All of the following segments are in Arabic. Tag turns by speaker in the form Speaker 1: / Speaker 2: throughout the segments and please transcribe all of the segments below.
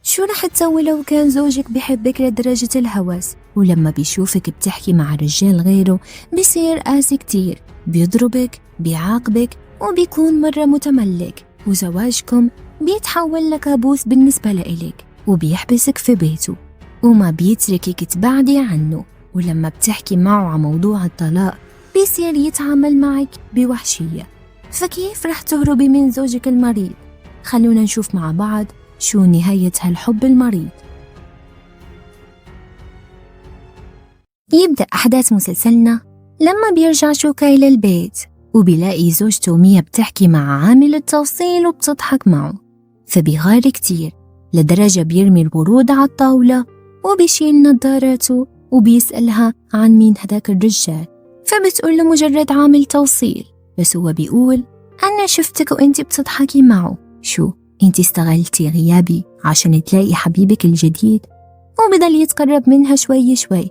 Speaker 1: شو رح تسوي لو كان زوجك بحبك لدرجة الهوس، ولما بيشوفك بتحكي مع رجال غيره بيصير قاسي كتير، بيضربك، بيعاقبك، وبيكون مرة متملك، وزواجكم بيتحول لكابوس بالنسبة لإلك، وبيحبسك في بيته وما بيتركك تبعدي عنه، ولما بتحكي معه عن موضوع الطلاق بيصير يتعامل معك بوحشية. فكيف رح تهربي من زوجك المريض؟ خلونا نشوف مع بعض شو نهاية هالحب المريض. يبدأ أحداث مسلسلنا لما بيرجع شوكاي للبيت وبيلاقي زوجته ميا بتحكي مع عامل التوصيل وبتضحك معه، فبيغار كتير لدرجة بيرمي الورود على الطاولة وبيشيل نظاراته وبيسألها عن مين هداك الرجال، فبتقول له مجرد عامل توصيل، بس هو بيقول أنا شفتك وإنتي بتضحكي معه، شو إنتي استغلتي غيابي عشان تلاقي حبيبك الجديد؟ وبدل يتقرب منها شوي شوي،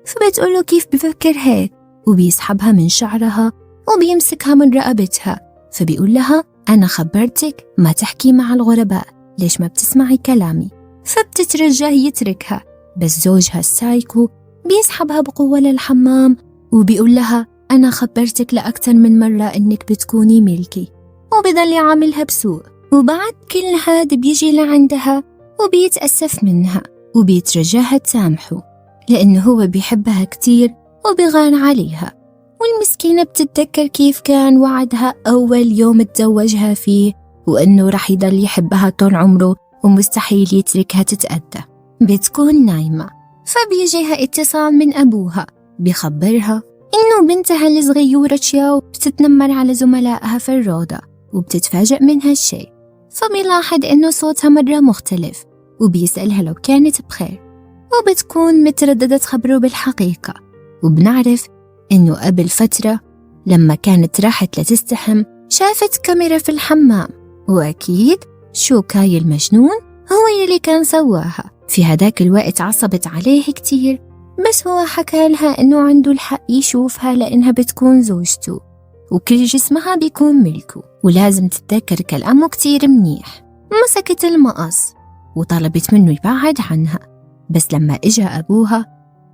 Speaker 1: فبتقوله كيف بفكر هيك، وبيسحبها من شعرها وبيمسكها من رقبتها، فبيقول لها أنا خبرتك ما تحكي مع الغرباء، ليش ما بتسمعي كلامي؟ فبتترجاه يتركها، بس زوجها السايكو بيسحبها بقوة للحمام وبيقول لها أنا خبرتك لأكثر من مرة إنك بتكوني ملكي، وبضل يعاملها بسوء. وبعد كل هاد بيجي لعندها وبيتأسف منها وبيترجاها تسامحه لأنه هو بيحبها كتير وبيغار عليها، والمسكينة بتتذكر كيف كان وعدها أول يوم تزوجها فيه وأنه رح يضل يحبها طول عمره ومستحيل يتركها تتأذى. بتكون نايمة، فبيجيها اتصال من أبوها بيخبرها إنه بنتها الصغيرة تشياو بتتنمر على زملائها في الروضة وبتتفاجأ من هالشي، فبيلاحظ إنه صوتها مرة مختلف وبيسألها لو كانت بخير، وبتكون مترددة تخبره بالحقيقة. وبنعرف إنه قبل فترة لما كانت راحت لتستحم شافت كاميرا في الحمام، وأكيد شوكاي المجنون هو يلي كان سواها. في هداك الوقت عصبت عليه كتير، بس هو حكى لها إنه عنده الحق يشوفها لأنها بتكون زوجته وكل جسمها بيكون ملكه ولازم تتذكر كلامه كتير منيح. مسكت المقص وطلبت منه يبعد عنها، بس لما إجا أبوها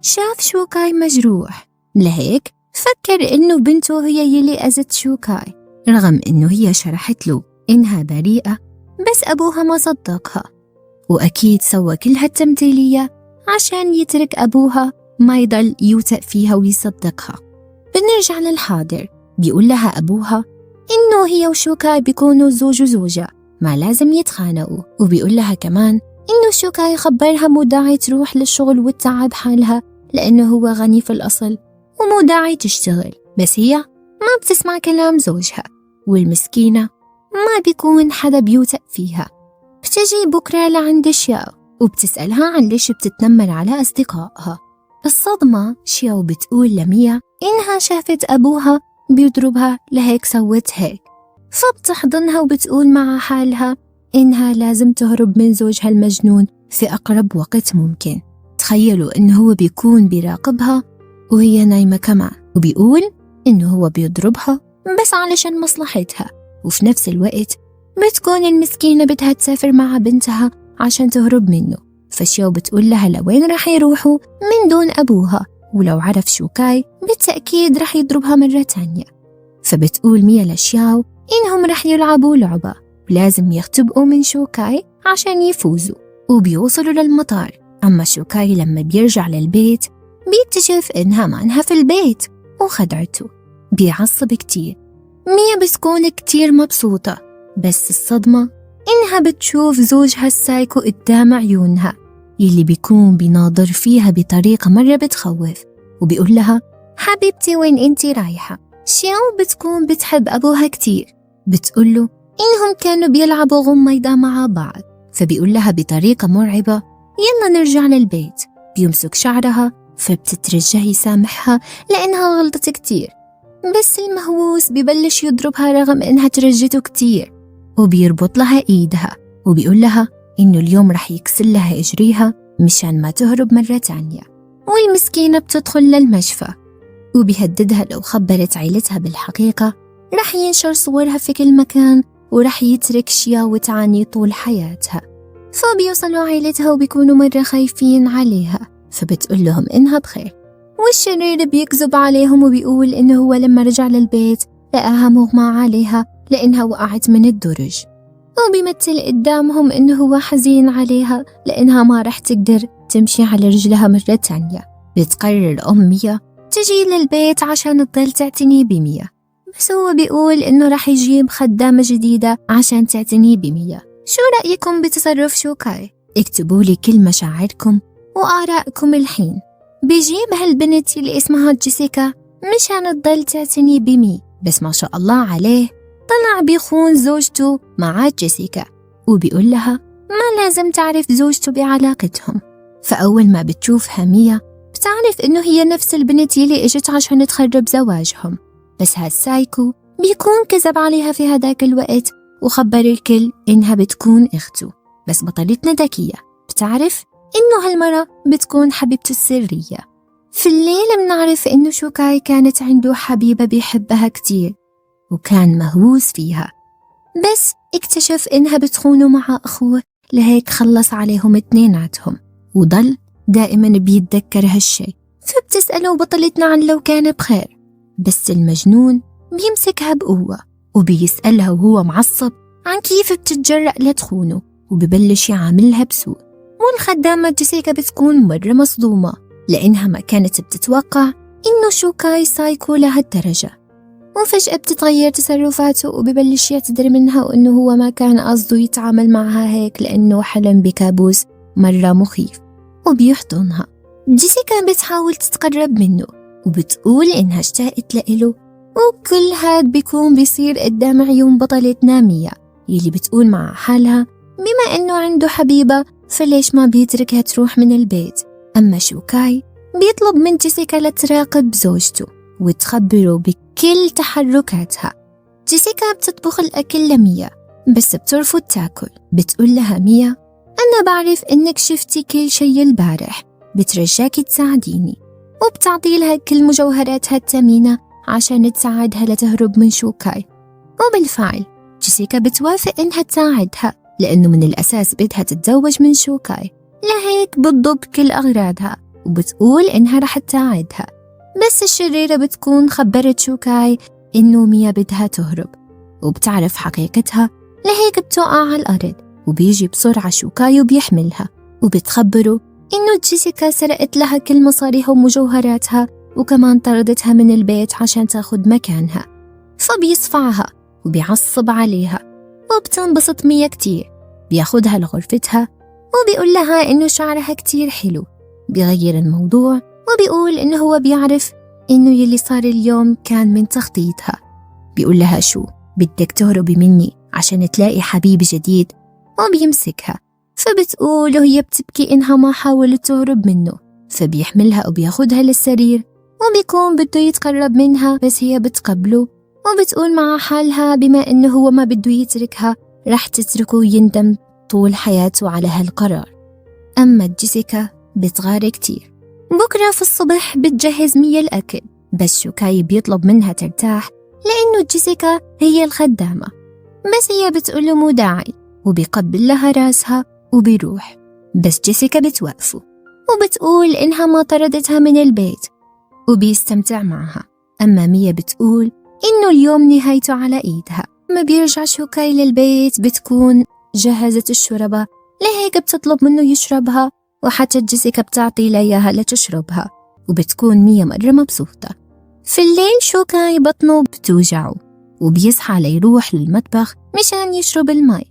Speaker 1: شاف شوكاي مجروح، لهيك فكر إنه بنته هي يلي أذت شوكاي، رغم إنه هي شرحت له إنها بريئة، بس أبوها ما صدقها، وأكيد سوى كل هالتمثيلية عشان يترك أبوها ما يضل يوثق فيها ويصدقها. بنرجع للحاضر، بيقول لها أبوها إنه هي وشوكاي بيكونوا زوج وزوجة ما لازم يتخانقوا، وبيقول لها كمان إنه شوكاي خبرها مو داعي تروح للشغل وتتعب حالها لأنه هو غني في الأصل ومو داعي تشتغل، بس هي ما بتسمع كلام زوجها، والمسكينة ما بيكون حدا بيوثق فيها. بتجي بكرة لعند شياو وبتسألها عن ليش بتتنمر على أصدقائها. الصدمة شياو بتقول لميا إنها شافت أبوها بيضربها لهيك سوت هيك، فبتحضنها وبتقول مع حالها إنها لازم تهرب من زوجها المجنون في أقرب وقت ممكن. تخيلوا إنه هو بيكون بيراقبها وهي نايمة كمان، وبيقول إنه هو بيضربها بس علشان مصلحتها، وفي نفس الوقت بتكون المسكينة بدها تسافر مع بنتها عشان تهرب منه. فشياو بتقول لها لوين رح يروحوا من دون أبوها، ولو عرف شوكاي بالتأكيد رح يضربها مرة تانية. فبتقول ميا لشياو إنهم رح يلعبوا لعبة ولازم يختبئوا من شوكاي عشان يفوزوا، وبيوصلوا للمطار. أما شوكاي لما بيرجع للبيت بيكتشف إنها معنها في البيت وخدعته، بيعصب كتير. ميا بتكون كتير مبسوطة، بس الصدمة إنها بتشوف زوجها السايكو قدام عيونها يلي بيكون بيناظر فيها بطريقة مرة بتخوف، وبيقول لها حبيبتي وين انتي رايحة؟ شياو بتكون بتحب أبوها كتير، بتقول له إنهم كانوا بيلعبوا غميضة مع بعض، فبيقول لها بطريقة مرعبة يلا نرجع للبيت. بيمسك شعرها فبتترجاه يسامحها لأنها غلطت كتير، بس المهووس ببلش يضربها رغم إنها ترجته كتير، وبيربط لها إيدها وبيقول لها إنه اليوم رح يكسر لها إجريها مشان ما تهرب مرة تانية. والمسكينة بتدخل للمشفى وبيهددها لو خبرت عيلتها بالحقيقة رح ينشر صورها في كل مكان ورح يترك شياو وتعاني طول حياتها. فبيوصلوا عائلتها وبيكونوا مرة خايفين عليها، فبتقول لهم إنها بخير. والشرير بيكذب عليهم وبيقول إنه هو لما رجع للبيت لقاها مغمى عليها لأنها وقعت من الدرج، وبيمثل قدامهم إنه هو حزين عليها لأنها ما رح تقدر تمشي على رجلها مرة تانية. بتقرر ميا تجي للبيت عشان تضل تعتني بميا، بس هو بيقول إنه رح يجيب خدامة جديدة عشان تعتني بميا. شو رأيكم بتصرف شوكاي؟ اكتبوا لي كل مشاعركم وآرائكم الحين. بيجيب هالبنت اللي اسمها جيسيكا مشان تضل تعتني بمي، بس ما شاء الله عليه طلع بيخون زوجته مع جيسيكا، وبيقول لها ما لازم تعرف زوجته بعلاقتهم. فأول ما بتشوفها ميا بتعرف إنه هي نفس البنت اللي اجت عشان تخرب زواجهم، بس هالسايكو بيكون كذب عليها في هداك الوقت وخبر الكل إنها بتكون أخته. بس بطلتنا ذكية بتعرف إنه هالمرة بتكون حبيبته السرية. في الليل بنعرف إنه شوكاي كانت عنده حبيبة بيحبها كتير وكان مهووس فيها، بس اكتشف إنها بتخونه مع أخوه، لهيك خلص عليهم اتنيناتهم وضل دائما بيتذكر هالشي. فبتسأله بطلتنا عن لو كان بخير، بس المجنون بيمسكها بقوة وبيسألها وهو معصب عن كيف بتتجرأ لتخونه، وببلش يعاملها بسوء. والخدامة جيسيكا بتكون مرة مصدومة لأنها ما كانت بتتوقع إنه شوكاي سايكو لهالدرجة، وفجأة بتتغير تصرفاته وببلش يعتذر منها وإنه هو ما كان قصده يتعامل معها هيك لأنه حلم بكابوس مرة مخيف، وبيحضنها. جيسيكا بتحاول تتقرب منه وبتقول إنها اشتاقت لإله، وكل هاد بيكون بيصير قدام عيون بطلتنا ميا يلي بتقول مع حالها بما إنه عنده حبيبة فليش ما بيتركها تروح من البيت. أما شوكاي بيطلب من جيسيكا لتراقب زوجته وتخبره بكل تحركاتها. جيسيكا بتطبخ الأكل لميا بس بترفض تاكل. بتقول لها ميا أنا بعرف إنك شفتي كل شي البارح، بترجاكي تساعديني، وبتعطي لها كل مجوهراتها الثمينة عشان تساعدها لتهرب من شوكاي. وبالفعل جيسيكا بتوافق إنها تساعدها لأنه من الأساس بدها تتزوج من شوكاي، لهيك بتضب كل أغراضها وبتقول إنها رح تساعدها. بس الشريرة بتكون خبرت شوكاي إنه ميا بدها تهرب وبتعرف حقيقتها، لهيك بتوقع على الأرض وبيجي بسرعة شوكاي وبيحملها وبتخبره إنه جيسيكا سرقت لها كل مصاريها ومجوهراتها وكمان طردتها من البيت عشان تاخد مكانها. فبيصفعها وبيعصب عليها وبتنبسط ميا كتير. بياخدها لغرفتها وبيقول لها إنه شعرها كتير حلو. بيغير الموضوع وبيقول إنه هو بيعرف إنه يلي صار اليوم كان من تخطيطها. بيقول لها شو بدك تهربي مني عشان تلاقي حبيب جديد؟ وبيمسكها فبتقول وهي بتبكي إنها ما حاولت تهرب منه. فبيحملها وبياخدها للسرير وبيكون بده يتقرب منها بس هي بتقبله وبتقول مع حالها بما إنه هو ما بده يتركها رح تتركه ويندم طول حياته على هالقرار. أما جيسيكا بتغار كتير. بكرة في الصبح بتجهز ميا الأكل، بس شوكاي بيطلب منها ترتاح لأنه جيسيكا هي الخدامة، بس هي بتقوله مو داعي وبيقبل لها راسها وبيروح. بس جيسيكا بتوقفه وبتقول إنها ما طردتها من البيت وبيستمتع معها. أما ميا بتقول إنه اليوم نهايته على إيدها. ما بيرجع شوكاي للبيت بتكون جهزت الشوربة، لهيك بتطلب منه يشربها وحتى جيسيكا بتعطي لياها لتشربها وبتكون ميا مرة مبسوطة. في الليل شوكاي بطنه بتوجعه وبيصحى ليروح للمطبخ مشان يشرب الماء،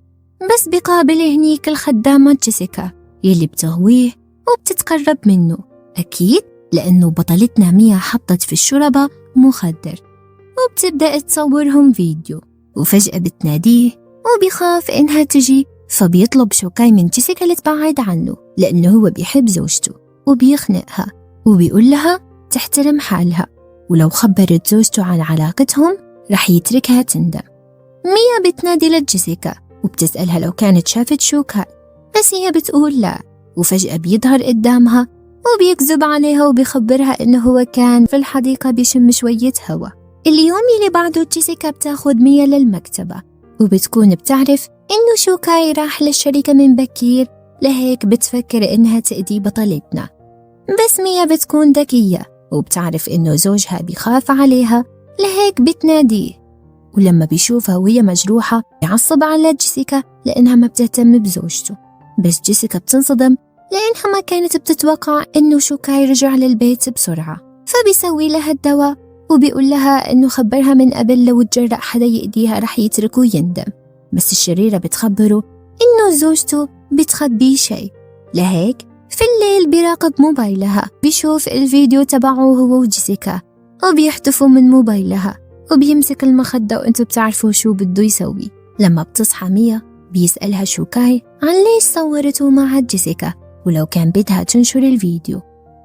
Speaker 1: بس بيقابل هنيك الخدامة جيسيكا يلي بتغويه وبتتقرب منه، أكيد لأنه بطلتنا ميا حطت في الشوربة مخدر، وبتبدأ تصورهم فيديو. وفجأة بتناديه وبيخاف إنها تجي، فبيطلب شوكاي من جيسيكا لتبعد عنه لأنه هو بيحب زوجته وبيخنقها وبيقول لها تحترم حالها، ولو خبرت زوجته عن علاقتهم رح يتركها تندم. ميا بتنادي لجيسيكا وبتسألها لو كانت شافت شوكاي، بس هي بتقول لا. وفجأة بيظهر قدامها وبيكذب عليها وبيخبرها إنه هو كان في الحديقة بيشم شوية هوا. اليوم اللي بعده جيسيكا بتاخد ميا للمكتبة وبتكون بتعرف إنه شوكاي راح للشركة من بكير، لهيك بتفكر إنها تأذي بطلتنا. بس ميا بتكون ذكية وبتعرف إنه زوجها بيخاف عليها، لهيك بتناديه. ولما بيشوفها وهي مجروحة بيعصب على جيسيكا لأنها ما بتهتم بزوجته. بس جيسيكا بتنصدم لأنها ما كانت بتتوقع إنه شوكاي رجع للبيت بسرعة، فبيسوي لها الدواء وبيقول لها إنه خبرها من قبل لو تجرأ حدا يأذيها رح يتركه ويندم. بس الشريرة بتخبره إنه زوجته بتخبيه شيء، لهيك في الليل بيراقب موبايلها، بيشوف الفيديو تبعه هو وجيسيكا وبيحتفوا من موبايلها، وبيمسك المخدة وانتو بتعرفوا شو بده يسوي. لما بتصحى ميا بيسألها شوكاي عن ليش صورته مع جيسيكا ولو كان بدها تنشر الفيديو،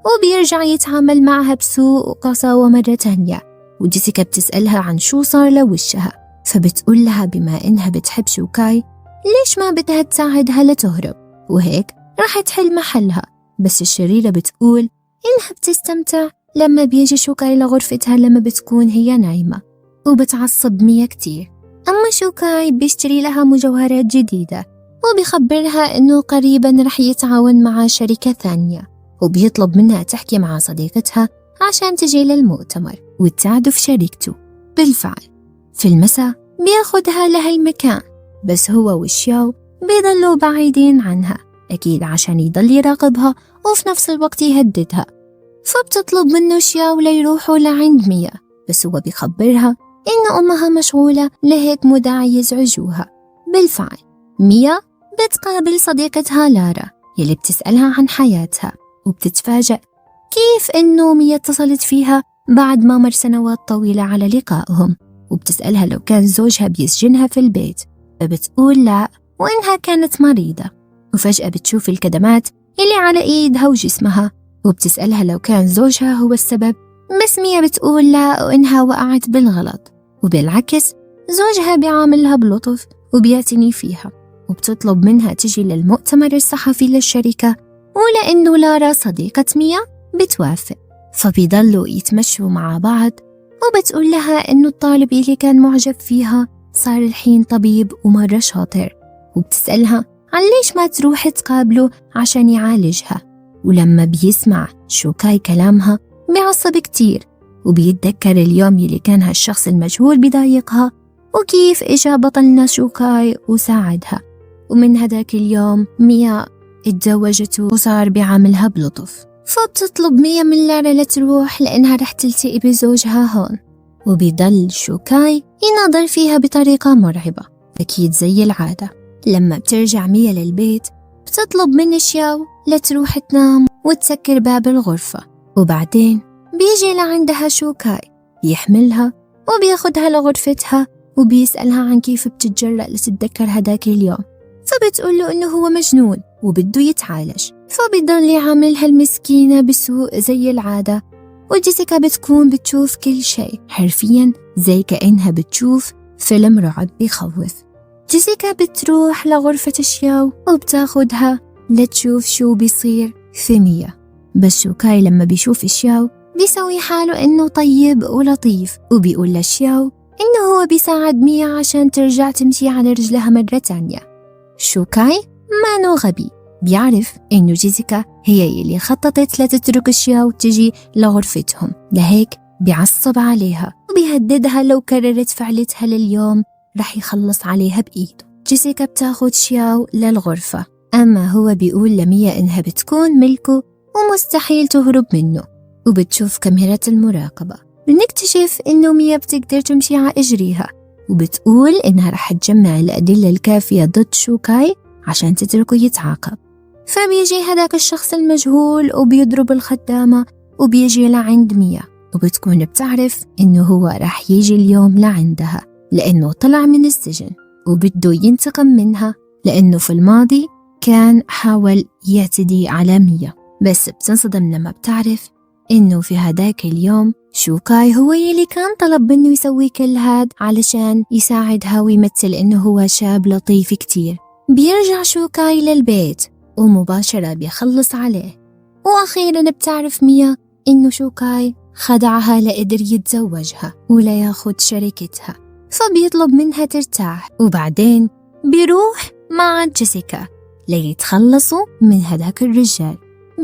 Speaker 1: وبيرجع يتعامل معها بسوء وقساوة مرة تانية. وجيسيكا بتسألها عن شو صار لوشها، فبتقول لها بما إنها بتحب شوكاي ليش ما بدها تساعدها لتهرب، وهيك راح تحل محلها. بس الشريرة بتقول إنها بتستمتع لما بيجي شوكاي لغرفتها لما بتكون هي نايمة، وبتعصب ميا كتير. أما شوكاي بيشتري لها مجوهرات جديدة وبيخبرها إنه قريباً رح يتعاون مع شركة ثانية، وبيطلب منها تحكي مع صديقتها عشان تجي للمؤتمر وتساعده في شركته. بالفعل في المساء بياخدها لهالمكان، بس هو وشياو بيضلوا بعيدين عنها أكيد عشان يضل يراقبها وفي نفس الوقت يهددها. فبتطلب منه شياو ليروحوا لعند ميا، بس هو بيخبرها إن أمها مشغولة لهيك مو داعي يزعجوها. بالفعل ميا بتقابل صديقتها لارا يلي بتسألها عن حياتها، وبتتفاجأ كيف إنه ميا اتصلت فيها بعد ما مر سنوات طويلة على لقائهم، وبتسألها لو كان زوجها بيسجنها في البيت، فبتقول لا وإنها كانت مريضة. وفجأة بتشوف الكدمات اللي على إيدها وجسمها، وبتسألها لو كان زوجها هو السبب، بس ميا بتقول لا وإنها وقعت بالغلط، وبالعكس زوجها بيعاملها بلطف وبيعتني فيها. وبتطلب منها تجي للمؤتمر الصحفي للشركة، ولأنه لارا صديقة ميا بتوافق. فبيضلوا يتمشوا مع بعض، وبتقول لها إنه الطالب اللي كان معجب فيها صار الحين طبيب ومرة شاطر، وبتسألها عن ليش ما تروح تقابله عشان يعالجها. ولما بيسمع شوكاي كلامها بيعصب كتير، وبيتذكر اليوم يلي كان هالشخص المجهول بضايقها وكيف إجا بطلنا شوكاي وساعدها. ومن هداك اليوم ميا اتزوجته وصار بيعاملها بلطف. فبتطلب ميا من لارا لتروح لأنها رح تلتقي بزوجها هون، وبيضل شوكاي يناظر فيها بطريقة مرعبة أكيد زي العادة. لما بترجع ميا للبيت بتطلب من شياو لتروح تنام وتسكر باب الغرفة، وبعدين بيجي لعندها شوكاي بيحملها وبياخدها لغرفتها وبيسألها عن كيف بتتجرأ لتتذكر هداك اليوم. فبتقول له إنه هو مجنون وبده يتعالج، فبيضل يعاملها المسكينة بسوء زي العادة. وجيسيكا بتكون بتشوف كل شيء حرفياً زي كأنها بتشوف فيلم رعب بيخوف. جيسيكا بتروح لغرفة شياو وبتاخدها لتشوف شو بيصير في ميا. بس شوكاي لما بيشوف شياو بيسوي حاله إنه طيب ولطيف، وبيقول لشياو إنه هو بيساعد ميا عشان ترجع تمشي على رجلها مرة تانية. شوكاي مانو غبي، بيعرف إنه جيسيكا هي اللي خططت لتترك شياو تجي لغرفتهم، لهيك بيعصب عليها وبيهددها لو كررت فعلتها لليوم رح يخلص عليها بإيده. جيسيكا بتاخد شياو للغرفة، أما هو بيقول لميا إنها بتكون ملكه ومستحيل تهرب منه. وبتشوف كاميرا المراقبة، بنكتشف إنه ميا بتقدر تمشي على إجريها، وبتقول إنها رح تجمع الأدلة الكافية ضد شوكاي عشان تتركه يتعاقب. فبيجي هداك الشخص المجهول وبيضرب الخدامة وبيجي لعند ميا، وبتكون بتعرف إنه هو رح يجي اليوم لعندها لأنه طلع من السجن وبده ينتقم منها، لأنه في الماضي كان حاول يعتدي على ميا. بس بتنصدم لما بتعرف إنه في هداك اليوم شوكاي هو يلي كان طلب منه يسوي كل هاد علشان يساعدها ويمثل إنه هو شاب لطيف كتير. بيرجع شوكاي للبيت ومباشرة بيخلص عليه، وأخيرا بتعرف ميا إنه شوكاي خدعها لقدر يتزوجها ولا ياخد شركتها. فبيطلب منها ترتاح، وبعدين بيروح مع جيسيكا ليتخلصوا من هداك الرجال.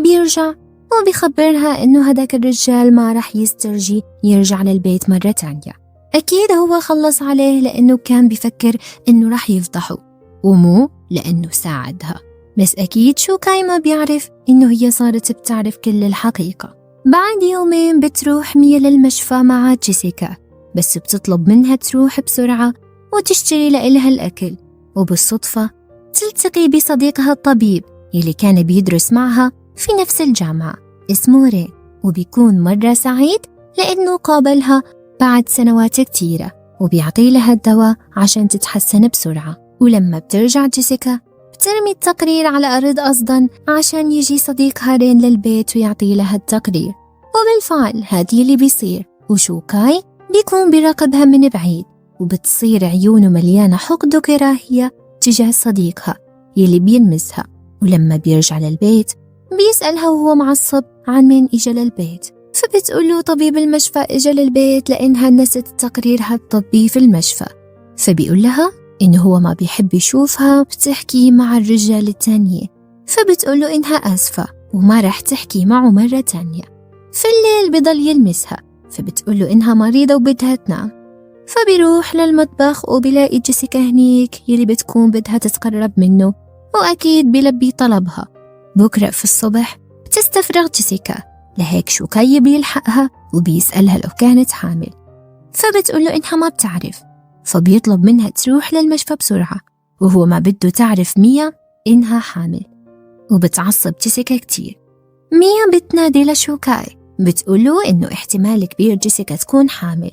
Speaker 1: بيرجع وبيخبرها إنه هداك الرجال ما رح يسترجي يرجع للبيت مرة تانية. أكيد هو خلص عليه لأنه كان بيفكر إنه رح يفضحه، ومو لأنه ساعدها. بس أكيد شوكاي ما بيعرف إنه هي صارت بتعرف كل الحقيقة. بعد يومين بتروح ميا للمشفى مع جيسيكا، بس بتطلب منها تروح بسرعة وتشتري لإلها الأكل. وبالصدفة تلتقي بصديقها الطبيب اللي كان بيدرس معها في نفس الجامعة، اسمه رين، وبيكون مرة سعيد لأنه قابلها بعد سنوات كتيرة وبيعطي لها الدواء عشان تتحسن بسرعة. ولما بترجع جيسيكا بترمي التقرير على أرض قصداً عشان يجي صديقها رين للبيت ويعطي لها التقرير. وبالفعل هذه اللي بيصير، وشوكاي بيكون بيراقبها من بعيد، وبتصير عيونه مليانة حقد وكراهية تجاه صديقها يلي بيلمسها. ولما بيرجع للبيت بيسألها وهو معصب عن مين إجا للبيت، فبتقوله طبيب المشفى إجا للبيت لأنها نست تقريرها الطبي في المشفى. فبيقول لها إنه هو ما بيحب يشوفها بتحكي مع الرجال التانية، فبتقوله إنها آسفة وما رح تحكي معه مرة تانية. في الليل بيضل يلمسها، فبتقوله إنها مريضة وبدها تنام. فبيروح للمطبخ وبيلاقي جيسيكا هنيك يلي بتكون بدها تتقرب منه، وأكيد بيلبي طلبها. بكرة في الصبح بتستفرغ جيسيكا، لهيك شوكاي بيلحقها وبيسألها لو كانت حامل، فبتقوله إنها ما بتعرف. فبيطلب منها تروح للمشفى بسرعة، وهو ما بده تعرف ميا إنها حامل. وبتعصب جيسيكا كتير. ميا بتنادي لشوكاي بتقوله إنه احتمال كبير جيسيكا تكون حامل،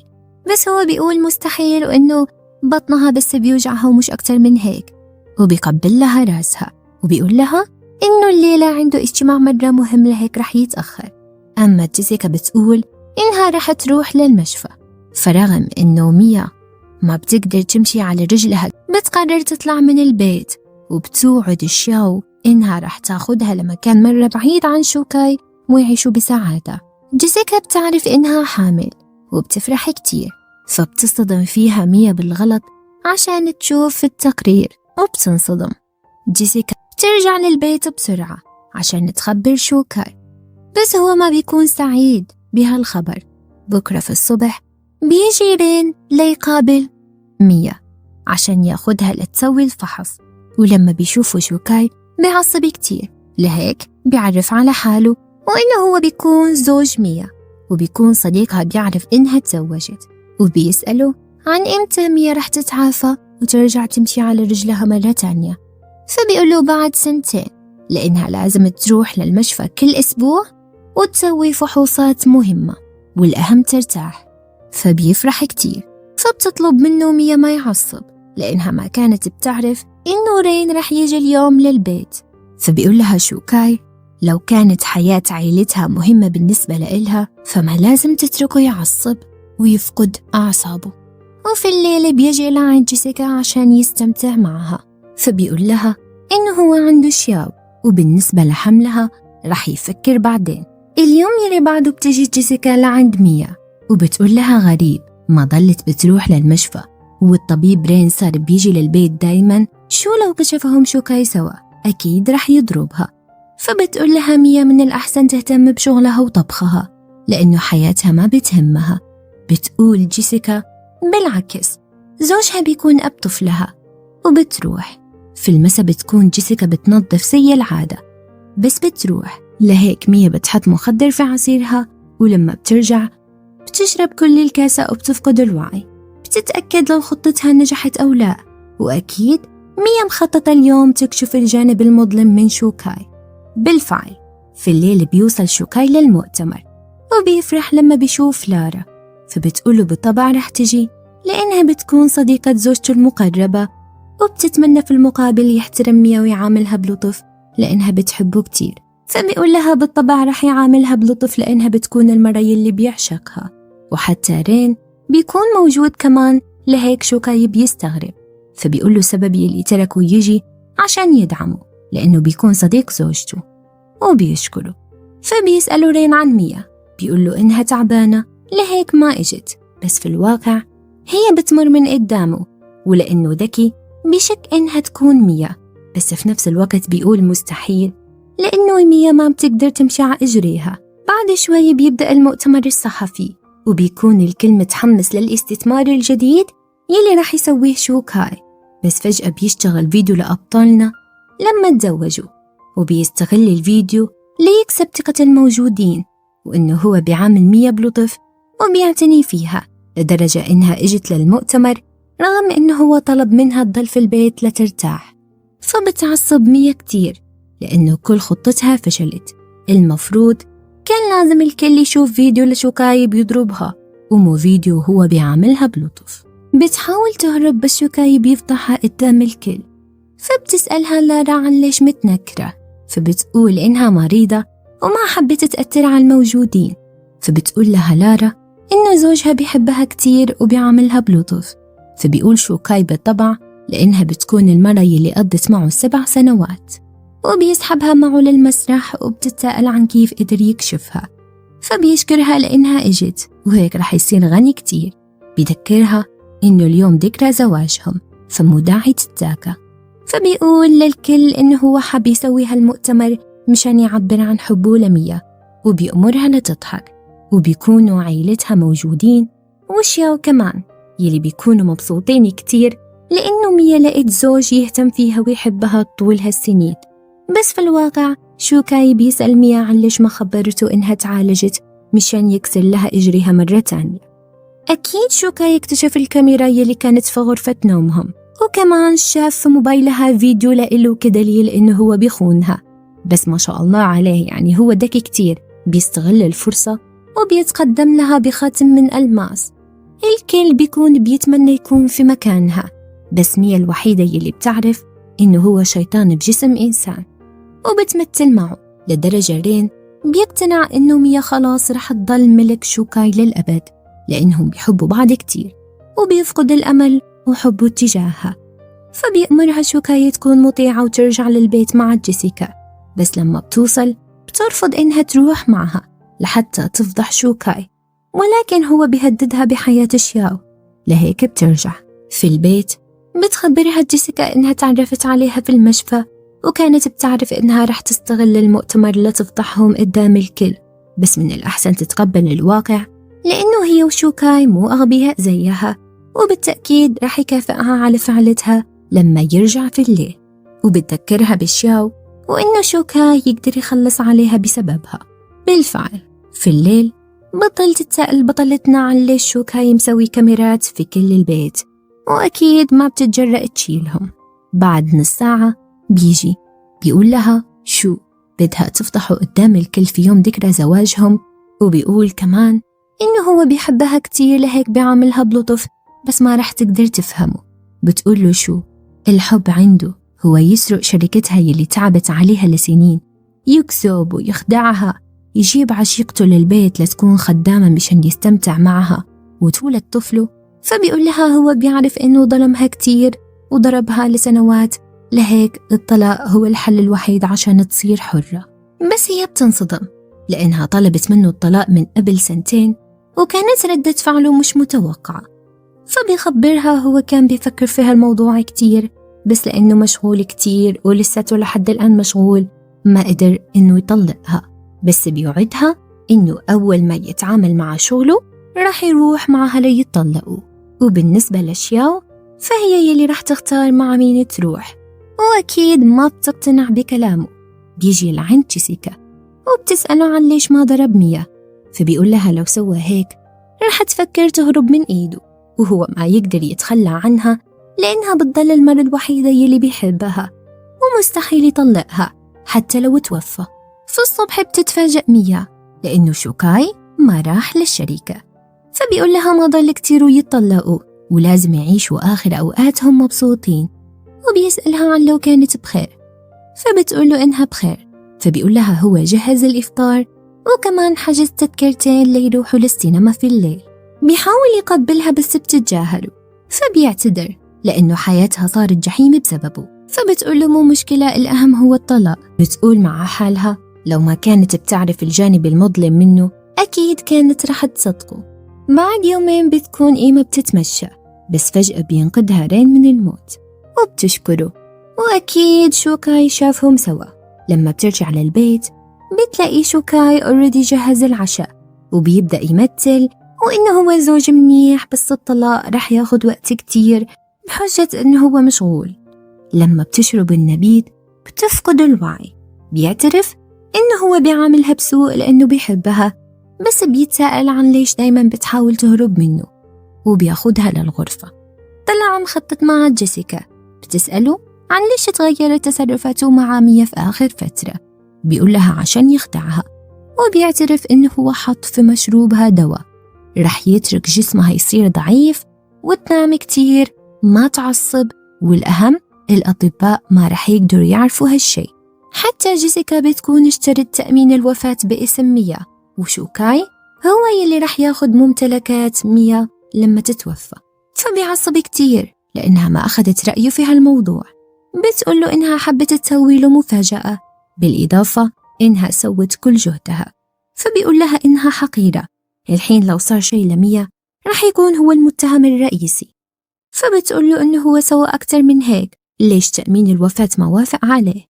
Speaker 1: بس هو بيقول مستحيل وإنه بطنها بس بيوجعها ومش أكتر من هيك. وبيقبل لها راسها وبيقول لها إنه الليلة عنده اجتماع مرة مهم لهيك رح يتأخر. أما جيسيكا بتقول إنها رح تروح للمشفى، فرغم إنه ميا ما بتقدر تمشي على رجلها بتقرر تطلع من البيت، وبتوعد الشاو إنها رح تاخدها لمكان مرة بعيد عن شوكاي ويعيشوا بسعادة. جيسيكا بتعرف إنها حامل وبتفرح كتير، فبتصطدم فيها ميا بالغلط عشان تشوف التقرير وبتنصدم. جيسيكا بترجع للبيت بسرعة عشان تخبر شوكاي، بس هو ما بيكون سعيد بهالخبر. بكرة في الصبح بيجي رين ليقابل ميا عشان ياخدها لتسوي الفحص، ولما بيشوفوا شوكاي بيعصب كتير، لهيك بيعرف على حاله وإنه هو بيكون زوج ميا، وبيكون صديقها بيعرف إنها تزوجت، وبيسأله عن إمتى ميا رح تتعافى وترجع تمشي على رجلها مرة تانية. فبيقوله بعد 2 سنين، لأنها لازم تروح للمشفى كل أسبوع وتسوي فحوصات مهمة، والأهم ترتاح. فبيفرح كتير، فبتطلب منه ميا ما يعصب لأنها ما كانت بتعرف إنه رين رح يجي اليوم للبيت. فبيقول لها شوكاي لو كانت حياة عائلتها مهمة بالنسبة لإلها فما لازم تتركه يعصب ويفقد أعصابه. وفي الليل بيجي لعند جيسيكا عشان يستمتع معها، فبيقول لها إنه هو عنده شياو وبالنسبة لحملها رح يفكر بعدين. اليوم يلي بعده بتجي جيسيكا لعند ميا وبتقول لها غريب ما ضلت بتروح للمشفى، والطبيب رين صار بيجي للبيت دايما، شو لو كشفهم شوكاي سوا أكيد رح يضربها. فبتقول لها ميا من الأحسن تهتم بشغلها وطبخها لأنه حياتها ما بتهمها. بتقول جيسيكا بالعكس زوجها بيكون أب طفلها. وبتروح. في المسا بتكون جيسيكا بتنظف زي العادة، بس بتروح، لهيك ميا بتحط مخدر في عصيرها، ولما بترجع بتشرب كل الكاسة وبتفقد الوعي. بتتأكد لو خطتها نجحت أو لا، وأكيد ميا مخططة اليوم تكشف الجانب المظلم من شوكاي. بالفعل في الليل بيوصل شوكاي للمؤتمر وبيفرح لما بيشوف لارا، فبتقوله بالطبع رح تجي لأنها بتكون صديقة زوجته المقربة، وبتتمنى في المقابل يحترم ميا ويعاملها بلطف لأنها بتحبه كتير. فبيقول لها بالطبع رح يعاملها بلطف لأنها بتكون المرة يلي بيعشقها، وحتى رين بيكون موجود كمان، لهيك شوكاي بيستغرب. فبيقول له سبب يلي تركه يجي عشان يدعمه لأنه بيكون صديق زوجته، وبيشكره. فبيسأله رين عن ميا، بيقول له إنها تعبانة لهيك ما إجت، بس في الواقع هي بتمر من قدامه، ولأنه ذكي بشك إنها تكون ميا، بس في نفس الوقت بيقول مستحيل لأنه ميا ما بتقدر تمشي على إجريها. بعد شوي بيبدأ المؤتمر الصحفي، وبيكون الكل متحمس للاستثمار الجديد يلي رح يسويه شوكاي. بس فجأة بيشتغل فيديو لأبطالنا لما تزوجوا، وبيستغل الفيديو ليكسب ثقة الموجودين، وإنه هو بيعامل ميا بلطف وبيعتني فيها، لدرجة إنها إجت للمؤتمر رغم إنه هو طلب منها تضل في البيت لترتاح. فبتعصب ميا كتير لأنه كل خطتها فشلت. المفروض كان لازم الكل يشوف فيديو لشوكاي بيضربها ومو فيديو هو بيعاملها بلطف. بتحاول تهرب بس شوكاي بيفضحها قدام الكل. فبتسألها لارا عن ليش متنكرة، فبتقول إنها مريضة وما حبت تأثر على الموجودين. فبتقول لها لارا إنه زوجها بيحبها كتير وبيعاملها بلطف. فبيقول شوكاي بالطبع لأنها بتكون المرة يلي قضت معه 7 سنوات، وبيسحبها معه للمسرح وبتتساءل عن كيف قدر يكشفها. فبيشكرها لأنها إجت وهيك رح يصير غني كتير. بيذكرها إنه اليوم ذكرى زواجهم فمو داعي تتذاكى. فبيقول للكل إنه هو حاب يسوي هالمؤتمر مشان يعبر عن حبه لميا، وبيأمرها لتضحك، وبيكونوا عيلتها موجودين وشياو كمان يلي بيكونوا مبسوطين كتير لأنه ميا لقيت زوج يهتم فيها ويحبها طول هالسنين. بس في الواقع شوكاي بيسأل ميا عن ليش ما خبرته إنها تعالجت مشان يكسر لها إجريها مرة تانية. أكيد شوكاي اكتشف الكاميرا يلي كانت في غرفة نومهم، وكمان شاف في موبايلها فيديو لإله كدليل إنه هو بيخونها. بس ما شاء الله عليه، يعني هو ذكي كتير، بيستغل الفرصة وبيتقدم لها بخاتم من ألماس. الكل بيكون بيتمنى يكون في مكانها، بس ميا الوحيدة يلي بتعرف إنه هو شيطان بجسم إنسان، وبتمثل معه لدرجة رين بيقتنع إنه ميا خلاص رح تضل ملك شوكاي للأبد، لأنهم بيحبوا بعض كتير، وبيفقد الأمل وحبه تجاهها. فبيأمرها شوكاي تكون مطيعة وترجع للبيت مع جيسيكا، بس لما بتوصل بترفض إنها تروح معها لحتى تفضح شوكاي، ولكن هو بيهددها بحياة شياو، لهيك بترجع. في البيت بتخبرها جيسيكا إنها تعرفت عليها في المشفى، وكانت بتعرف إنها رح تستغل المؤتمر لتفضحهم قدام الكل، بس من الأحسن تتقبل الواقع لأنه هي وشوكاي مو أغبياء زيها، وبالتأكيد رح يكافئها على فعلتها لما يرجع في الليل. وبتذكرها بشياو وإنه شوكاي يقدر يخلص عليها بسببها. بالفعل في الليل بطل تتساءل بطلتنا عن ليش شوكاي مسوي كاميرات في كل البيت، وأكيد ما بتتجرأ تشيلهم. بعد نص ساعة بيجي بيقول لها شو بدها تفضحه قدام الكل في يوم ذكرى زواجهم، وبيقول كمان إنه هو بيحبها كتير لهيك بيعاملها بلطف، بس ما رح تقدر تفهمه. بتقول له شو الحب عنده هو يسرق شركتها يلي تعبت عليها لسنين، يكسب ويخدعها، يجيب عشيقته للبيت لتكون خدامة مشان يستمتع معها وتولد طفله. فبيقول لها هو بيعرف إنه ظلمها كتير وضربها لسنوات، لهيك الطلاق هو الحل الوحيد عشان تصير حرة. بس هي بتنصدم لأنها طلبت منه الطلاق من قبل 2 سنين، وكانت ردة فعله مش متوقعة. فبيخبرها هو كان بيفكر في هالموضوع كتير، بس لأنه مشغول كتير ولساته لحد الآن مشغول ما قدر إنه يطلقها. بس بيوعدها إنه أول ما يتعامل مع شغله راح يروح معها ليتطلقوا. وبالنسبة لشياو فهي يلي راح تختار مع مين تروح، وأكيد ما بتقتنع بكلامه. بيجي لعند جيسيكا وبتسأله عن ليش ما ضرب ميا، فبيقول لها لو سوى هيك راح تفكر تهرب من إيده، وهو ما يقدر يتخلى عنها لأنها بتضل المرة الوحيدة يلي بيحبها، ومستحيل يطلقها حتى لو توفى. في الصبح بتتفاجأ ميا لأنه شوكاي ما راح للشركة، فبيقول لها ما ضل كتير ويتطلقوا ولازم يعيشوا آخر أوقاتهم مبسوطين، وبيسألها عن لو كانت بخير، فبتقول له إنها بخير. فبيقول لها هو جهز الإفطار وكمان حجز تذكرتين ليروحوا للسينما في الليل. بيحاول يقبلها بس بتتجاهله، فبيعتذر لأنه حياتها صارت جحيم بسببه. فبتقول له مو مشكلة، الأهم هو الطلاق. بتقول مع حالها لو ما كانت بتعرف الجانب المظلم منه أكيد كانت رح تصدقه. بعد يومين بتكون إيمة بتتمشى بس فجأة بينقذها رين من الموت وبتشكره. وأكيد شوكاي شافهم سوا. لما بترجع للبيت بتلاقي شوكاي اوريدي جهز العشاء وبيبدأ يمثل وإنه هو زوج منيح، بس الطلاق رح ياخد وقت كتير بحجة إنه هو مشغول. لما بتشرب النبيذ بتفقد الوعي، بيعترف إنه هو بيعاملها بسوء لأنه بيحبها، بس بيتساءل عن ليش دايما بتحاول تهرب منه وبياخدها للغرفة. طلع مخطط مع جيسيكا، بتسأله عن ليش تغيرت تصرفاته مع ميا في آخر فترة. بيقول لها عشان يخدعها، وبيعترف إنه هو حط في مشروبها دواء رح يترك جسمها يصير ضعيف وتنام كتير، ما تعصب، والأهم الأطباء ما رح يقدروا يعرفوا هالشي. حتى جيسيكا بتكون اشترت تأمين الوفاة باسم ميا، وشوكاي هو يلي رح ياخد ممتلكات ميا لما تتوفى. فبيعصب كتير لأنها ما أخذت رأيه في هالموضوع. بتقوله إنها حبت تسوي له مفاجأة، بالإضافة إنها سوت كل جهدها. فبيقول لها إنها حقيرة، الحين لو صار شي لميا رح يكون هو المتهم الرئيسي. فبتقوله إنه هو سوى أكتر من هيك، ليش تأمين الوفاة ما وافق عليه.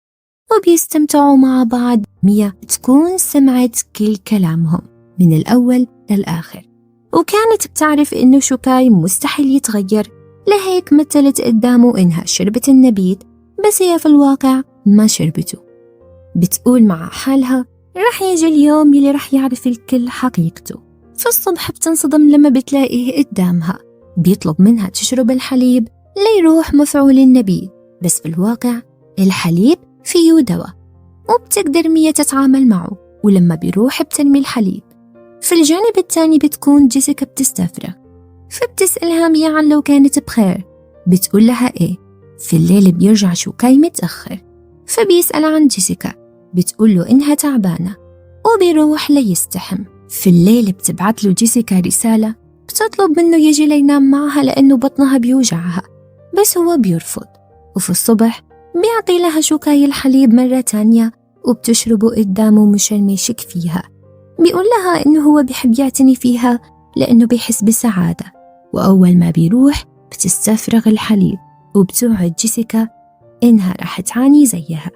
Speaker 1: وبيستمتعوا مع بعض. ميا تكون سمعت كل كلامهم من الأول للآخر، وكانت بتعرف إنه شوكاي مستحيل يتغير، لهيك مثلت قدامه إنها شربت النبيذ، بس هي في الواقع ما شربته. بتقول مع حالها رح يجي اليوم يلي رح يعرف الكل حقيقته. في الصبح بتنصدم لما بتلاقيه قدامها، بيطلب منها تشرب الحليب ليروح مفعول النبيذ، بس في الواقع الحليب فيه دواء، وبتقدر ميا تتعامل معه. ولما بيروح بترمي الحليب. في الجانب التاني بتكون جيسيكا بتستفرغ، فبتسألها ميا عن لو كانت بخير. بتقول لها إيه. في الليل بيرجع شوكاي متأخر، فبيسأل عن جيسيكا، بتقول له إنها تعبانة وبيروح ليستحم. في الليل بتبعت له جيسيكا رسالة بتطلب منه يجي لينام معها لأنه بطنها بيوجعها، بس هو بيرفض. وفي الصبح بيعطي لها شوكاي الحليب مرة تانية وبتشربه قدامه مشان ما يشك فيها. بيقول لها إنه هو بيحب يعتني فيها لأنه بيحس بسعادة. وأول ما بيروح بتستفرغ الحليب، وبتوعد جيسيكا إنها رح تعاني زيها.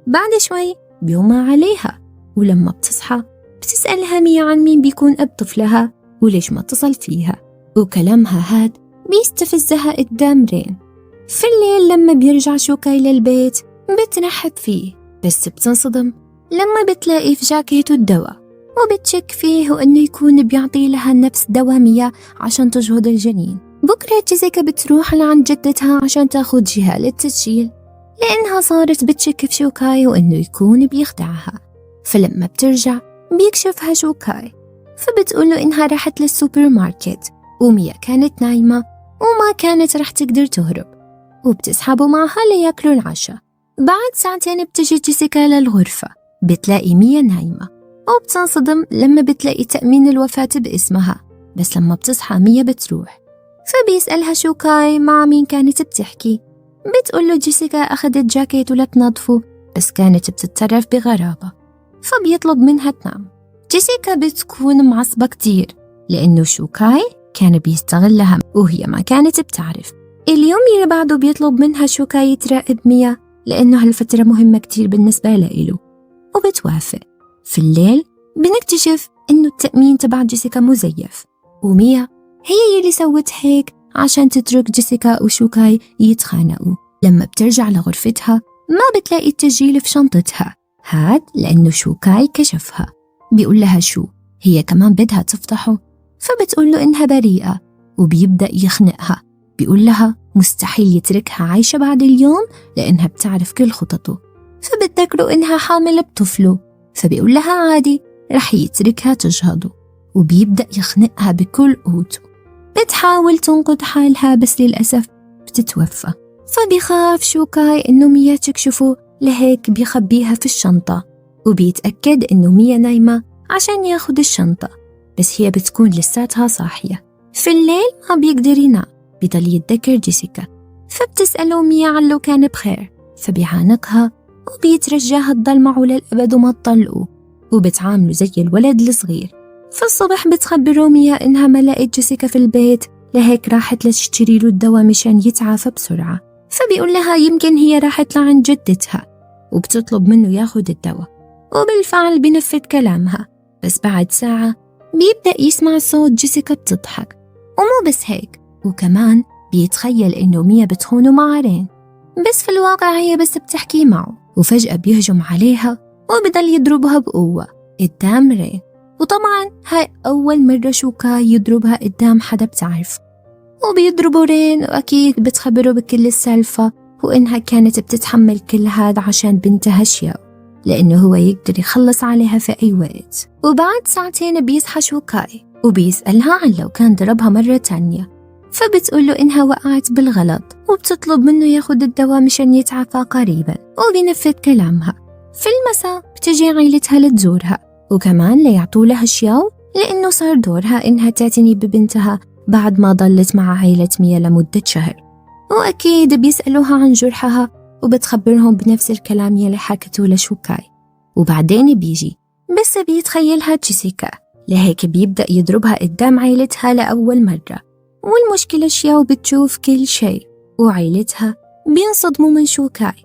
Speaker 1: بعد شوي بيوم عليها، ولما بتصحى بتسألها ميا عن مين بيكون أب طفلها وليش ما اتصل فيها، وكلامها هاد بيستفزها قدام رين. في الليل لما بيرجع شوكاي للبيت بترحب فيه، بس بتنصدم لما بتلاقي في جاكيته الدواء، وبتشك فيه وإنه يكون بيعطي لها نفس دواء ميا عشان تجهض الجنين. بكرة جيسيكا بتروح لعند جدتها عشان تاخد جهة للتسجيل، لأنها صارت بتشك في شوكاي وإنه يكون بيخدعها. فلما بترجع بيكشفها شوكاي، فبتقوله إنها راحت للسوبر ماركت وميا كانت نايمة وما كانت رح تقدر تهرب، وبتسحبوا معها لياكلوا العشاء. بعد ساعتين بتجي جيسيكا للغرفة، بتلاقي ميا نايمة، وبتنصدم لما بتلاقي تأمين الوفاة باسمها. بس لما بتصحى ميا بتروح، فبيسألها شوكاي مع مين كانت بتحكي. بتقوله جيسيكا أخذت جاكيته لتنظفه، بس كانت بتتصرف بغرابة، فبيطلب منها تنام. جيسيكا بتكون معصبة كتير لأنه شوكاي كان بيستغلها وهي ما كانت بتعرف. اليوم اللي بعده بيطلب منها شوكاي تراقب ميا لأنه هالفترة مهمة كتير بالنسبة له، وبتوافق. في الليل بنكتشف إنه التأمين تبع جيسيكا مزيف، وميا هي يلي سوت هيك عشان تترك جيسيكا وشوكاي يتخانقوا. لما بترجع لغرفتها ما بتلاقي التسجيل في شنطتها، هاد لأنه شوكاي كشفها. بيقول لها شو هي كمان بدها تفتحه، فبتقول له إنها بريئة، وبيبدأ يخنقها. بيقول لها مستحيل يتركها عايشة بعد اليوم لأنها بتعرف كل خططه، فبتذكره إنها حامل بطفله. فبيقول لها عادي رح يتركها تجهضه، وبيبدأ يخنقها بكل قوته. بتحاول تنقذ حالها بس للأسف بتتوفى. فبيخاف شوكاي إنه ميا تكشفه، لهيك بيخبيها في الشنطة، وبيتأكد إنه ميا نايمة عشان ياخد الشنطة، بس هي بتكون لساتها صاحية. في الليل ما بيقدر ينام، بيضل يتذكر جيسيكا. فبتسأله ميا عن لو كان بخير، فبيعانقها وبيترجاها تضل معه للأبد وما تطلقه، وبتعامله زي الولد الصغير. في الصبح بتخبره ميا إنها ما لقيت جيسيكا في البيت لهيك راحت لتشتري له الدواء مشان يتعافى بسرعة. فبيقول لها يمكن هي راحت لعند جدتها وبتطلب منه ياخد الدواء، وبالفعل بنفذ كلامها. بس بعد ساعة بيبدأ يسمع صوت جيسيكا بتضحك، ومو بس هيك، وكمان بيتخيل إنه ميا بتخونه مع رين، بس في الواقع هي بس بتحكي معه. وفجأة بيهجم عليها وبدل يضربها بقوة قدام رين. وطبعا هاي أول مرة شوكاي يضربها قدام حدا بتعرف، وبيضربوا رين وأكيد بتخبره بكل السالفة، وإنها كانت بتتحمل كل هذا عشان بنتها شياو، لأنه هو يقدر يخلص عليها في أي وقت. وبعد ساعتين بيصحى شوكاي وبيسألها عن لو كان ضربها مرة تانية، فبتقوله إنها وقعت بالغلط وبتطلب منه ياخد الدواء مشان يتعافى قريبا، وبينفذ كلامها. في المساء بتجي عيلتها لتزورها وكمان ليعطوا لها شياو، لأنه صار دورها إنها تعتني ببنتها بعد ما ضلت مع عيلة ميا لمدة شهر. وأكيد بيسألوها عن جرحها وبتخبرهم بنفس الكلام يلي حكته لشوكاي. وبعدين بيجي بس بيتخيلها جيسيكا، لهيك بيبدأ يضربها قدام عيلتها لأول مرة. والمشكلة شياو بتشوف كل شيء وعيلتها بينصدموا من شوكاي.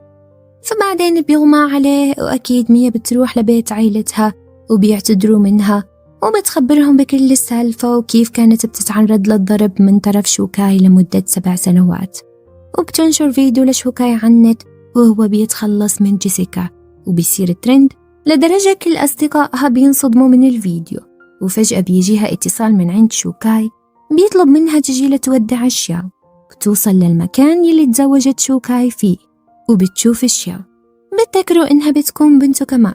Speaker 1: فبعدين بيغمى عليه، وأكيد ميا بتروح لبيت عيلتها وبيعتذروا منها وبتخبرهم بكل السالفة وكيف كانت بتتعرض للضرب من طرف شوكاي لمدة 7 سنوات. وبتنشر فيديو لشوكاي عن النت وهو بيتخلص من جيسيكا، وبيصير ترند لدرجة كل أصدقائها بينصدموا من الفيديو. وفجأة بيجيها اتصال من عند شوكاي بيطلب منها تجي لتودع الشياو. بتوصل للمكان يلي تزوجت شوكاي فيه وبتشوف الشياو، بتذكروا إنها بتكون بنته كمان.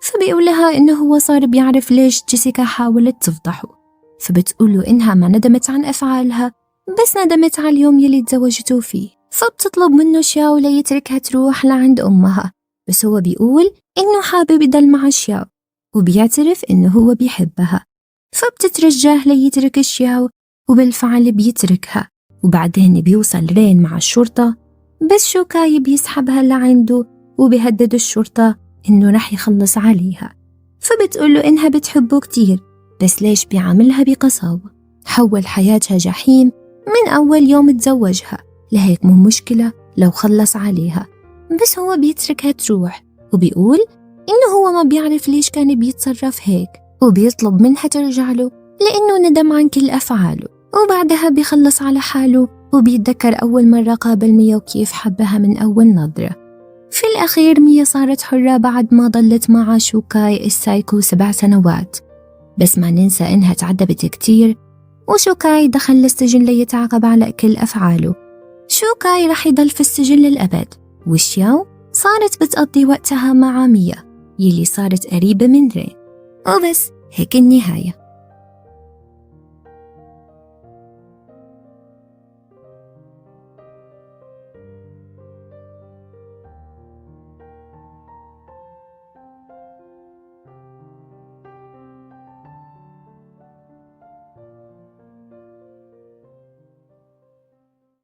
Speaker 1: فبيقول لها إنه هو صار بيعرف ليش جيسيكا حاولت تفضحه، فبتقوله إنها ما ندمت عن أفعالها، بس ندمت على اليوم يلي تزوجته فيه. فبتطلب منه شياو ليتركها تروح لعند أمها، بس هو بيقول إنه حابب يضل مع شياو وبيعترف إنه هو بيحبها. فبتترجاه ليترك الشياو، وبالفعل بيتركها. وبعدين بيوصل رين مع الشرطة، بس شوكاي بيسحبها لعنده وبيهدد الشرطة إنه رح يخلص عليها. فبتقوله إنها بتحبه كتير، بس ليش بيعاملها بقساوة؟ حول حياتها جحيم من أول يوم تزوجها، لهيك مو مشكلة لو خلص عليها. بس هو بيتركها تروح وبيقول إنه هو ما بيعرف ليش كان بيتصرف هيك، وبيطلب منها ترجع له لأنه ندم عن كل أفعاله. وبعدها بيخلص على حاله وبيتذكر أول مرة قابل ميا وكيف حبها من أول نظرة. في الأخير ميا صارت حرة بعد ما ضلت مع شوكاي السايكو 7 سنوات. بس ما ننسى إنها تعذبت كتير، وشوكاي دخل للسجن ليتعاقب على كل أفعاله. شوكاي رح يضل في السجن للأبد، وشياو صارت بتقضي وقتها مع ميا يلي صارت قريبة من رين. وبس هيك النهاية.